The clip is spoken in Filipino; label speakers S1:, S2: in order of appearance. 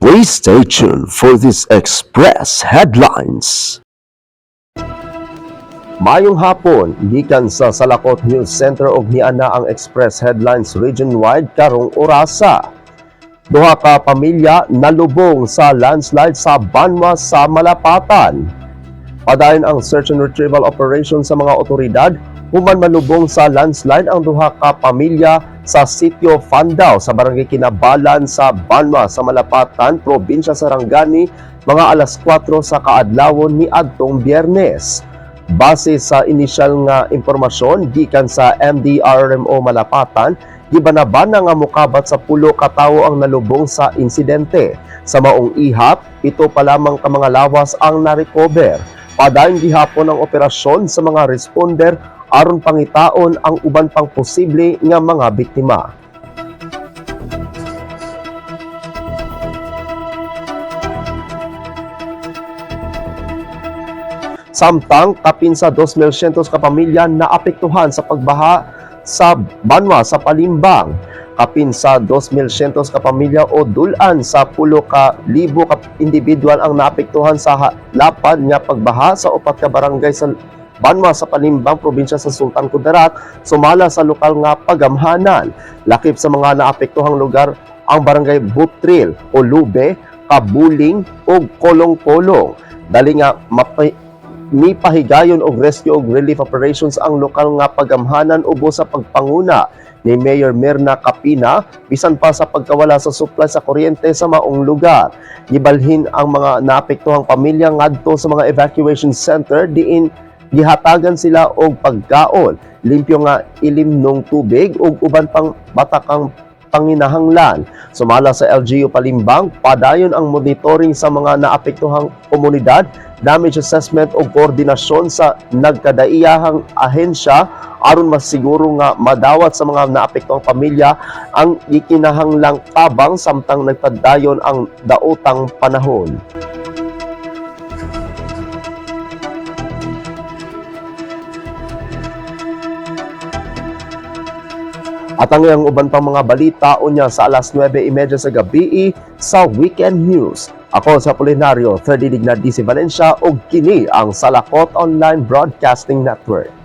S1: Please stay tuned for this Express headlines. Mayong hapon, gikan sa Salakot News Center og niana ang Express headlines region-wide karong orasa. Duha ka pamilya nalubong sa landslide sa Banwa sa Malapatan. Padayon ang search and retrieval operation sa mga otoridad human malubong sa landslide ang duha ka pamilya sa sitio Fandao sa barangay Kinabalan sa Banwa sa Malapatan, probinsya Sarangani, mga alas 4 sa kaadlawon ni adtong Biyernes. Base sa inisyal nga impormasyon gikan sa MDRMO Malapatan, gibanabana nga mokabat sa 10 ka tawo ang nalubong sa insidente. Sa maong ihap, 7 pa lamang ka mga lawas ang na-recover. Padayon gihapon ang operasyon sa mga responder aron pangitaon ang uban pang posible nga mga biktima. Samtang kapin sa 2,900 ka pamilya na apektuhan sa pagbaha sa Banwa sa Palimbang. Kapin sa 2,900 ka pamilya o dulan sa 10,000 ka individual ang naapektuhan sa lapad nga pagbaha sa 4 ka barangay sa Banwa sa Palimbang, probinsya sa Sultan Kudarat, sumala sa lokal nga pagamhanan. Lakip sa mga naapektuhang lugar ang barangay Butril o Lube, Kabuling o Kolong-Kolong. Dali nga mipahigayon og rescue og relief operations ang lokal nga pagamhanan ubos sa pagpanguna ni Mayor Mirna Capina bisan pa sa pagkawala sa supply sa kuryente sa maong lugar. Gibalhin ang mga naapektuhang pamilya ngadto sa mga evacuation center diin gihatagan sila og pagkaon, limpyo nga ilimnong tubig ug uban pang batakang panginahanglan. Sumala sa LGU Palimbang, padayon ang monitoring sa mga naapektuhang komunidad, damage assessment o koordinasyon sa nagkadaiyahang ahensya aron masiguro nga madawat sa mga naapektuhang pamilya ang gikinahanglang tabang samtang nagpadayon ang daotang panahon. At ang uban pang mga balita unya sa alas 9:30 sa gabi sa Weekend News. Ako sa Apolinario, 30 Digna DC Valencia ug kini ang Salakot Online Broadcasting Network.